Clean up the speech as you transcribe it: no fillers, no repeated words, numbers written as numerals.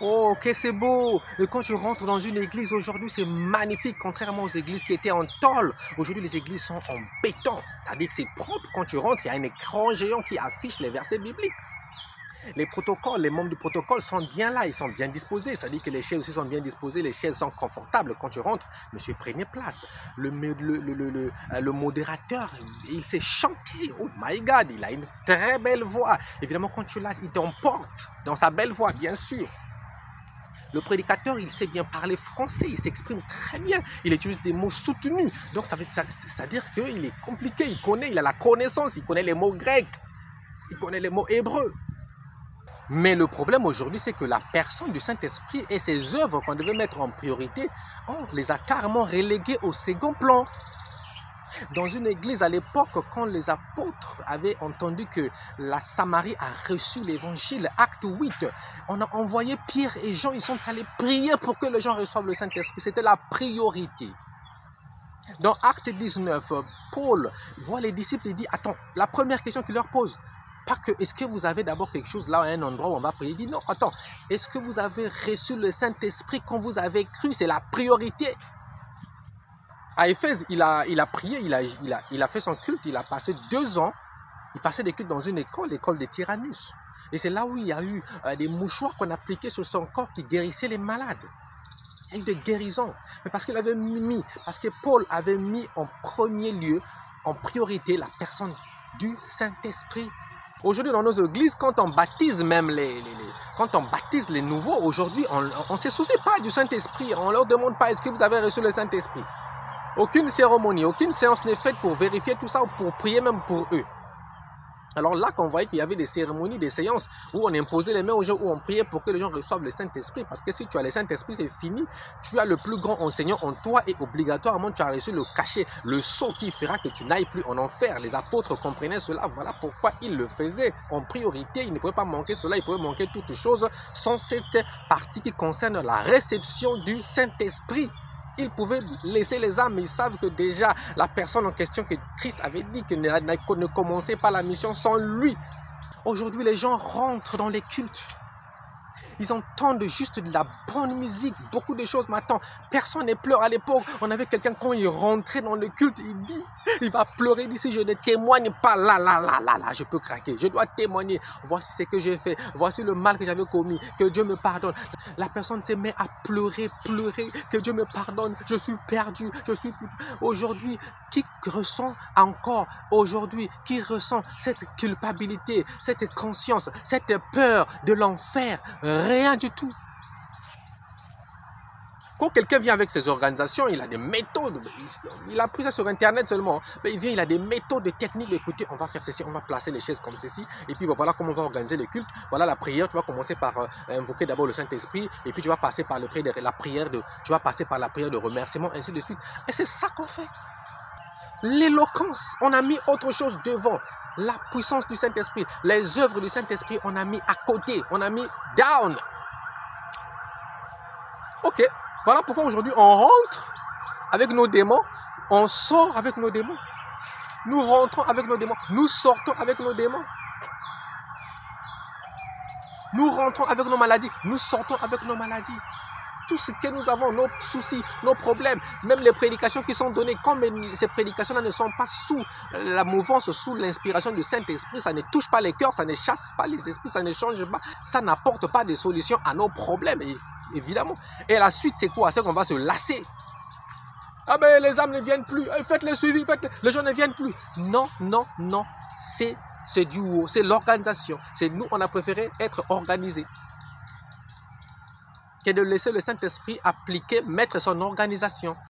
Oh, que c'est beau! Et quand tu rentres dans une église aujourd'hui, c'est magnifique, contrairement aux églises qui étaient en tôle. Aujourd'hui, les églises sont en béton, c'est-à-dire que c'est propre. Quand tu rentres, il y a un écran géant qui affiche les versets bibliques. Les protocoles, les membres du protocole sont bien là, ils sont bien disposés. C'est-à-dire que les chaises aussi sont bien disposées, les chaises sont confortables. Quand tu rentres, monsieur, prenez place. Le modérateur, il sait chanter. Oh my God, il a une très belle voix. Évidemment, quand tu l'as, il t'emporte dans sa belle voix, bien sûr. Le prédicateur, il sait bien parler français, il s'exprime très bien, il utilise des mots soutenus. Donc, c'est-à-dire qu'il est compliqué, il a la connaissance, il connaît les mots grecs, il connaît les mots hébreux. Mais le problème aujourd'hui, c'est que la personne du Saint-Esprit et ses œuvres qu'on devait mettre en priorité, on les a carrément reléguées au second plan. Dans une église à l'époque, quand les apôtres avaient entendu que la Samarie a reçu l'évangile, acte 8, on a envoyé Pierre et Jean, ils sont allés prier pour que les gens reçoivent le Saint-Esprit. C'était la priorité. Dans acte 19, Paul voit les disciples et dit, attends, la première question qu'il leur pose, pas que, est-ce que vous avez d'abord quelque chose là, un endroit où on va prier? Il dit, non, attends, est-ce que vous avez reçu le Saint-Esprit quand vous avez cru? C'est la priorité. À Éphèse, il a prié, il a fait son culte, il a passé 2 ans, il passait des cultes dans une école, l'école de Tyrannus. Et c'est là où il y a eu des mouchoirs qu'on appliquait sur son corps qui guérissaient les malades. Il y a eu des guérisons. Mais parce que Paul avait mis en premier lieu, en priorité, la personne du Saint-Esprit. Aujourd'hui, dans nos églises, quand on baptise même les nouveaux, aujourd'hui, on ne se soucie pas du Saint-Esprit. On ne leur demande pas, est-ce que vous avez reçu le Saint-Esprit? Aucune cérémonie, aucune séance n'est faite pour vérifier tout ça ou pour prier même pour eux. Alors là, qu'on voyait qu'il y avait des cérémonies, des séances où on imposait les mains aux gens, où on priait pour que les gens reçoivent le Saint-Esprit. Parce que si tu as le Saint-Esprit, c'est fini. Tu as le plus grand enseignant en toi et obligatoirement, tu as reçu le cachet, le sceau qui fera que tu n'ailles plus en enfer. Les apôtres comprenaient cela. Voilà pourquoi ils le faisaient en priorité. Ils ne pouvaient pas manquer cela. Ils pouvaient manquer toutes choses sans cette partie qui concerne la réception du Saint-Esprit. Ils pouvaient laisser les âmes, mais ils savent que déjà la personne en question que Christ avait dit que ne commençait pas la mission sans lui. Aujourd'hui, les gens rentrent dans les cultes. Ils entendent juste de la bonne musique, beaucoup de choses. Mais attends, personne ne pleure. À l'époque, on avait quelqu'un, quand il rentrait dans le culte, il va pleurer. Il dit, si je ne témoigne pas, là, je peux craquer. Je dois témoigner. Voici ce que j'ai fait. Voici le mal que j'avais commis. Que Dieu me pardonne. La personne se met à pleurer. Que Dieu me pardonne. Je suis perdu. Je suis foutu. Aujourd'hui, qui ressent encore, qui ressent cette culpabilité, cette conscience, cette peur de l'enfer? Rien du tout. Quand quelqu'un vient avec ses organisations, il a des méthodes. Il a pris ça sur Internet seulement. Mais il vient, il a des méthodes, des techniques. Écoutez, on va faire ceci, on va placer les chaises comme ceci. Et puis voilà comment on va organiser le culte. Voilà la prière. Tu vas commencer par invoquer d'abord le Saint-Esprit. Et puis tu vas passer par la prière de remerciement, ainsi de suite. Et c'est ça qu'on fait. L'éloquence, on a mis autre chose devant. La puissance du Saint-Esprit, les œuvres du Saint-Esprit, on a mis à côté, on a mis down. Ok, voilà pourquoi aujourd'hui on rentre avec nos démons, on sort avec nos démons. Nous rentrons avec nos démons, nous sortons avec nos démons. Nous rentrons avec nos maladies, nous sortons avec nos maladies. Tout ce que nous avons, nos soucis, nos problèmes, même les prédications qui sont données, comme ces prédications-là ne sont pas sous la mouvance, sous l'inspiration du Saint-Esprit, ça ne touche pas les cœurs, ça ne chasse pas les esprits, ça ne change pas, ça n'apporte pas de solution à nos problèmes, évidemment. Et la suite, c'est quoi? C'est qu'on va se lasser. Ah ben les âmes ne viennent plus, faites le suivi, les gens ne viennent plus. Non, c'est du haut, c'est l'organisation. C'est nous, on a préféré être organisés que de laisser le Saint-Esprit appliquer, mettre son organisation.